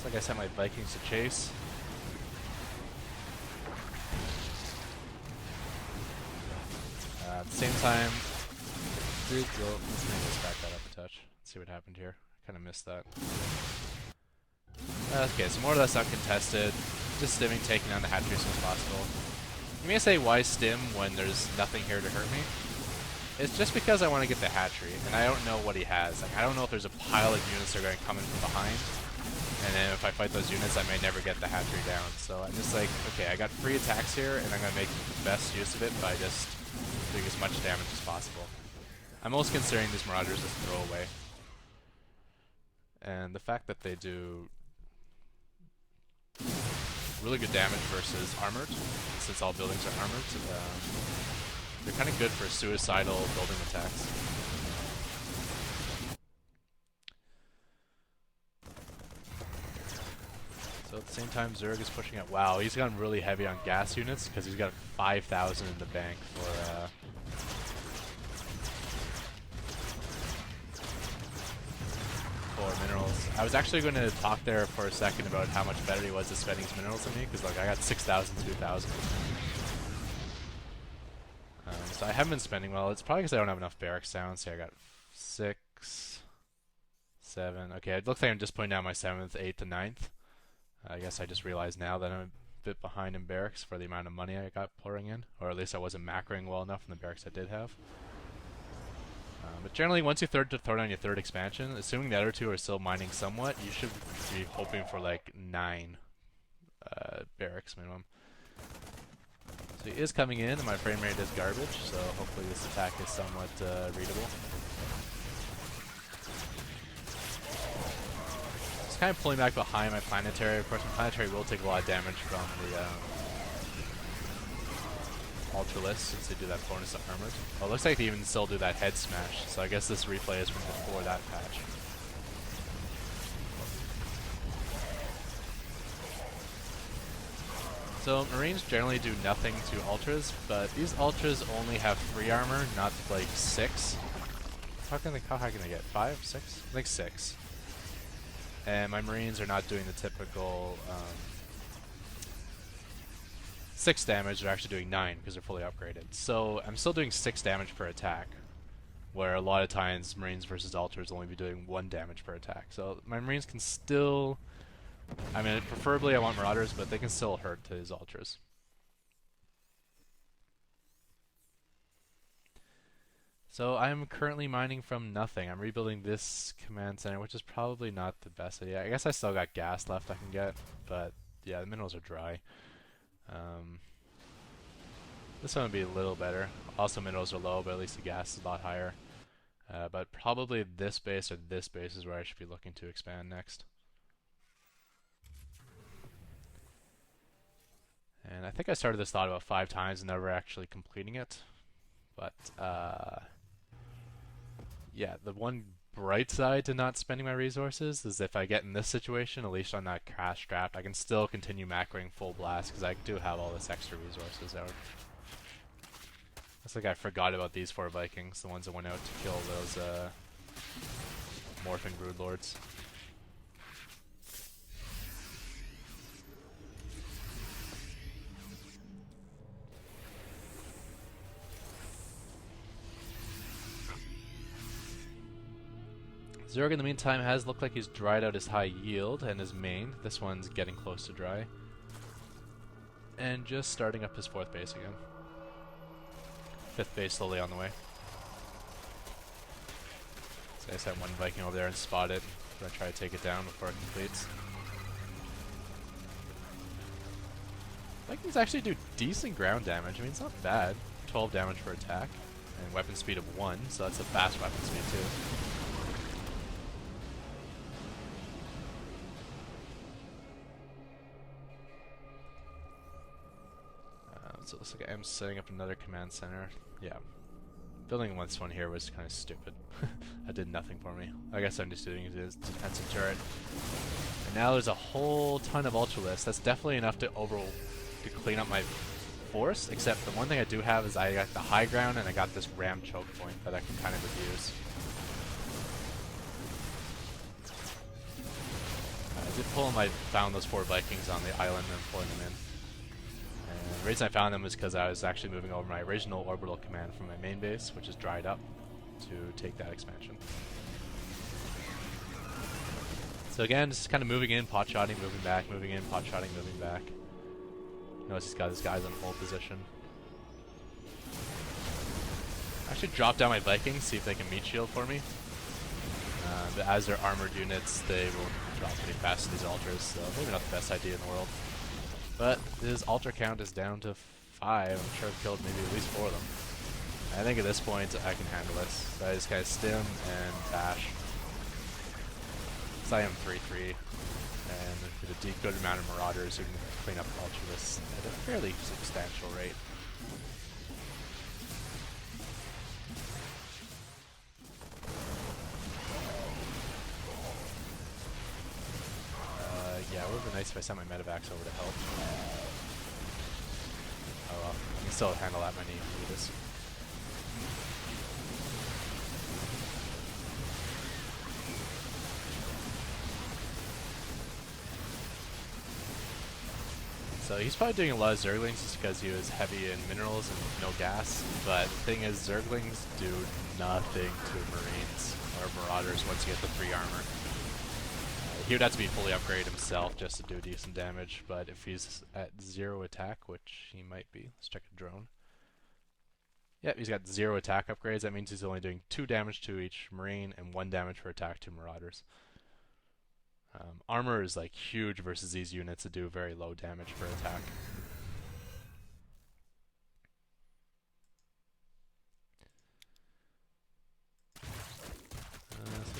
Looks like I sent my Vikings to chase. At the same time, let's maybe just back that up a touch. Let's see what happened here. Kind of missed that. Okay, so more or less uncontested. Just stimming, taking on the hatchery as soon as possible. You may say, why stim when there's nothing here to hurt me? It's just because I want to get the hatchery, and I don't know what he has. Like, I don't know if there's a pile of units that are going to come in from behind, and then if I fight those units, I may never get the hatchery down. So I'm just like, okay, I got free attacks here, and I'm going to make the best use of it by just doing as much damage as possible. I'm most considering these Marauders as a throwaway. And the fact that they do really good damage versus armored, since all buildings are armored, they're kind of good for suicidal building attacks. So at the same time, Zerg is pushing up. Wow, he's gone really heavy on gas units because he's got 5,000 in the bank for minerals. I was actually going to talk there for a second about how much better he was at spending his minerals than me, because like I got 6,000, 2,000. So I haven't been spending well. It's probably because I don't have enough barracks down. So I got 6, 7. Okay, it looks like I'm just putting down my 7th, 8th, and 9th. I guess I just realized now that I'm a bit behind in barracks for the amount of money I got pouring in, or at least I wasn't macroing well enough in the barracks I did have. But generally, once you throw down your 3rd expansion, assuming the other 2 are still mining somewhat, you should be hoping for like 9 barracks minimum. So he is coming in, and my frame rate is garbage, so hopefully this attack is somewhat readable. Just kind of pulling back behind my planetary. Of course, my planetary will take a lot of damage from the ultralisks, since they do that bonus to armored. Well, it looks like they even still do that head smash, so I guess this replay is from before that patch. So Marines generally do nothing to ultras, but these ultras only have 3 armor, not like 6. How high can they get? 5? 6? I think 6. And my Marines are not doing the typical 6 damage, they're actually doing 9 because they're fully upgraded. So I'm still doing 6 damage per attack, where a lot of times Marines versus Ultras will only be doing 1 damage per attack. So my Marines can still, I mean, preferably I want Marauders, but they can still hurt to his Ultras. So I'm currently mining from nothing. I'm rebuilding this command center, which is probably not the best idea. I guess I still got gas left I can get, but yeah, the minerals are dry. This one would be a little better. Also, minerals are low, but at least the gas is a lot higher. But probably this base or this base is where I should be looking to expand next. And I think I started this thought about 5 times and never actually completing it. But yeah, the one bright side to not spending my resources is if I get in this situation, at least on that crash draft, I can still continue macroing full blast because I do have all this extra resources out. Looks like I forgot about these 4 Vikings, the ones that went out to kill those morphing broodlords. Zerg in the meantime has looked like he's dried out his high yield and his main. This one's getting close to dry. And just starting up his 4th base again. 5th base slowly on the way. So I just had 1 Viking over there and spot it. I'm gonna try to take it down before it completes. Vikings actually do decent ground damage. I mean, it's not bad. 12 damage per attack. And weapon speed of 1, so that's a fast weapon speed too. So it looks like I'm setting up another command center. Yeah. Building this one here was kind of stupid. That did nothing for me. I guess I'm just doing this defensive turret. And now there's a whole ton of ultralisks. That's definitely enough to clean up my force, except the one thing I do have is I got the high ground and I got this ram choke point that I can kind of abuse. I I found those 4 Vikings on the island and pulling them in. And the reason I found them was because I was actually moving over my original orbital command from my main base, which is dried up, to take that expansion. So again, just kind of moving in, pot-shotting, moving back, moving in, pot-shotting, moving back. Notice he's got his guys on hold position. Actually drop down my Vikings, see if they can meat shield for me. But as they're armored units, they will drop pretty fast to these ultras, so maybe not the best idea in the world. But his ultra count is down to 5. I'm sure I've killed maybe at least 4 of them. I think at this point I can handle this. So I just kind of stim and bash. So I am 3-3, and with a good amount of marauders who can clean up ultralisks at a fairly substantial rate. Yeah, it would have been nice if I sent my medevacs over to help. Oh well, I can still handle that many leaders. So he's probably doing a lot of Zerglings just because he was heavy in minerals and no gas, but the thing is, Zerglings do nothing to Marines or Marauders once you get the 3 armor. He would have to be fully upgraded himself just to do decent damage, but if he's at 0 attack, which he might be, let's check a drone. Yep, he's got 0 attack upgrades. That means he's only doing 2 damage to each Marine and 1 damage per attack to Marauders. Armor is like huge versus these units that do very low damage per attack.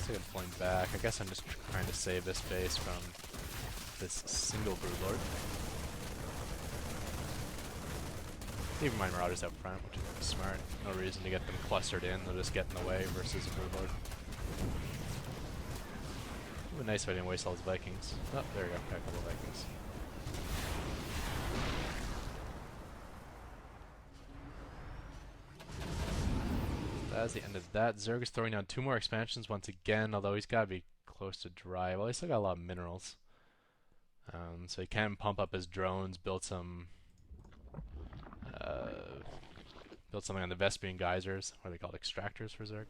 So I'm pulling back. I guess I'm just trying to save this base from this single Broodlord. Leaving my Marauders out front, which is smart. No reason to get them clustered in, they'll just get in the way versus a Broodlord. It would be nice if I didn't waste all those Vikings. Oh, there we go, got a couple of Vikings. That's the end of that. Zerg is throwing down 2 more expansions once again, although he's got to be close to dry. Well, he's still got a lot of minerals. So he can pump up his drones, build some... build something on the Vespian geysers, what are they called, extractors for Zerg.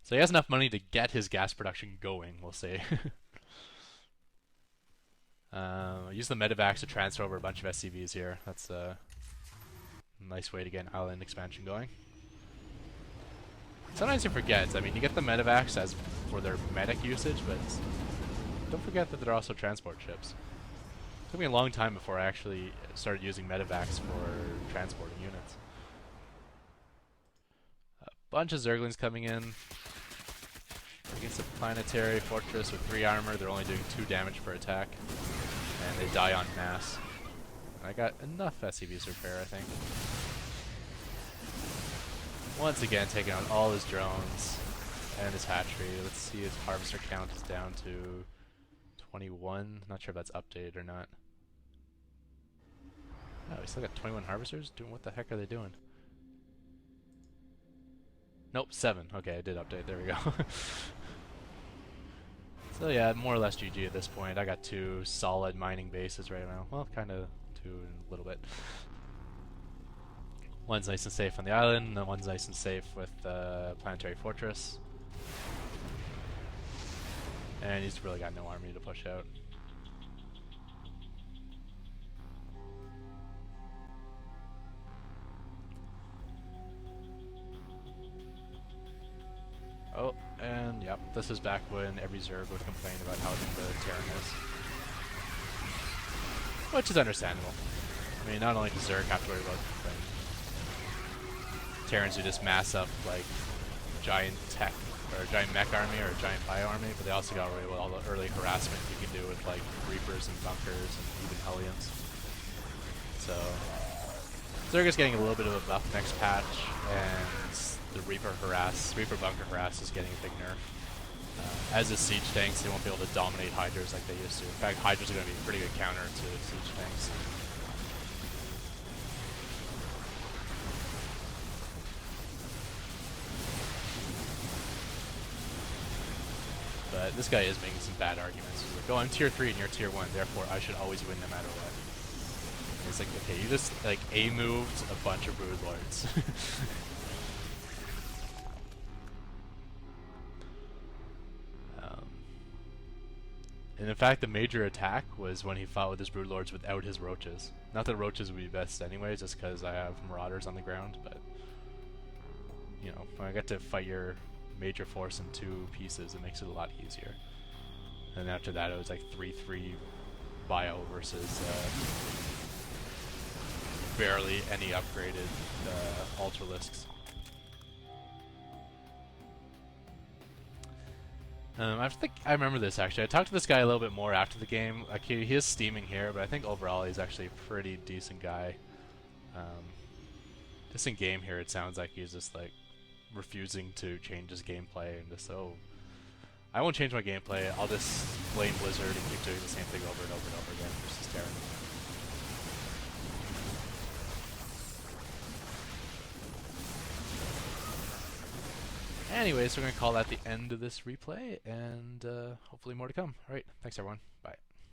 So he has enough money to get his gas production going, we'll say. Use the medevacs to transfer over a bunch of SCVs here. That's a nice way to get an island expansion going. Sometimes you forget. I mean, you get the medevacs as for their medic usage, but don't forget that they're also transport ships. It took me a long time before I actually started using medevacs for transporting units. A bunch of Zerglings coming in. Against a planetary fortress with 3 armor, they're only doing 2 damage per attack. And they die en masse. I got enough SCVs to repair, I think. Once again, taking out all his drones and his hatchery. Let's see, his harvester count is down to 21. Not sure if that's updated or not. Oh, we still got 21 harvesters? Doing what the heck are they doing? Nope, 7. Okay, I did update. There we go. So yeah, more or less GG at this point. I got 2 solid mining bases right now. Well, kind of 2 in a little bit. One's nice and safe on the island, and then one's nice and safe with Planetary Fortress. And he's really got no army to push out. Oh, and yep, this is back when every Zerg would complain about how big the Terran is. Which is understandable. I mean, not only does Zerg have to worry about Terrans who just mass up like giant tech or a giant mech army or a giant bio army, but they also got to worry about all the early harassment you can do with like Reapers and Bunkers and even Hellions. So Zerg is getting a little bit of a buff next patch, and the Reaper Bunker harass is getting a big nerf. As is siege tanks, they won't be able to dominate Hydras like they used to. In fact, Hydras are going to be a pretty good counter to siege tanks. But this guy is making some bad arguments. He's like, oh, I'm tier 3 and you're tier 1, therefore I should always win no matter what. And it's like, okay, you just like A-moved a bunch of Broodlords. And in fact, the major attack was when he fought with his Broodlords without his Roaches. Not that Roaches would be best anyways, just because I have Marauders on the ground, but you know, when I get to fight your major force in 2 pieces, it makes it a lot easier. And after that, it was like 3-3 bio versus barely any upgraded ultralisks. I think I remember this actually. I talked to this guy a little bit more after the game. Like he is steaming here, but I think overall he's actually a pretty decent guy. Just in game here, it sounds like he's just like refusing to change his gameplay and just I won't change my gameplay. I'll just blame Blizzard and keep doing the same thing over and over and over again versus Terran. Anyways, we're going to call that the end of this replay, and hopefully more to come. Alright, thanks everyone. Bye.